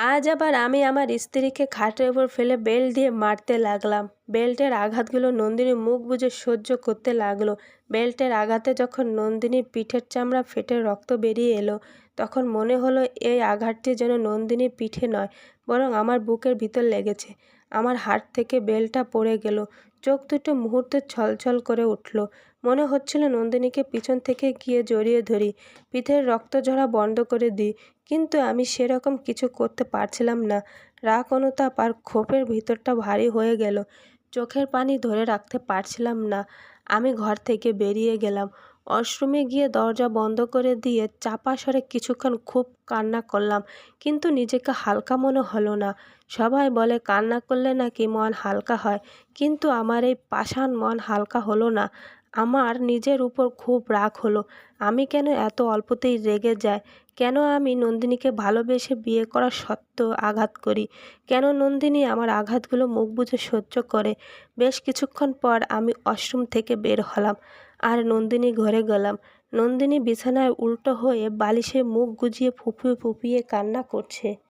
আজ আবার আমি আমার স্ত্রীকে খাটের উপর ফেলে বেল্ট দিয়ে মারতে লাগলাম। বেল্টের আঘাতগুলো নন্দিনী মুখ বুজে সহ্য করতে লাগলো। বেল্টের আঘাতে যখন নন্দিনীর পিঠের চামড়া ফেটে রক্ত বেরিয়ে এলো, তখন মনে হলো এই আঘাতটি যেন নন্দিনীর পিঠে নয়, বরং আমার বুকের ভিতর লেগেছে। আমার হাত থেকে বেল্টটা পড়ে গেল। চোখ দুটো মুহূর্তে ছলছল করে উঠল। মনে হচ্ছিল নন্দিনীকে পিছন থেকে গিয়ে জড়িয়ে ধরি, পিঠের রক্ত ঝরা বন্ধ করে দিই। কিন্তু আমি সেরকম কিছু করতে পারছিলাম না। রাগ, অনুতাপ আর ক্ষোভের ভিতরটা ভারী হয়ে গেল। চোখের পানি ধরে রাখতে পারছিলাম না। আমি ঘর থেকে বেরিয়ে গেলাম। ওয়াশরুমে গিয়ে দরজা বন্ধ করে দিয়ে চাপা স্বরে কিছুক্ষণ খুব কান্না করলাম, কিন্তু নিজেকে হালকা মনে হলো না। সবাই বলে কান্না করলে নাকি মন হালকা হয়, কিন্তু আমার এই পাষাণ মন হালকা হলো না। আমার নিজের উপর খুব রাগ হলো। আমি কেন এত অল্পতেই রেগে যাই? কেন আমি নন্দিনীকে ভালোবেসে বিয়ে করা সত্ত্বেও আঘাত করি? কেন নন্দিনী আমার আঘাতগুলো মুখ বুজে সহ্য করে? বেশ কিছুক্ষণ পর আমি ওয়াশরুম থেকে বের হলাম আর নন্দিনী ঘরে গেলাম। নন্দিনী বিছানায় উল্টো হয়ে বালিশে মুখ গুজিয়ে ফুঁপিয়ে ফুঁপিয়ে কান্না করছে।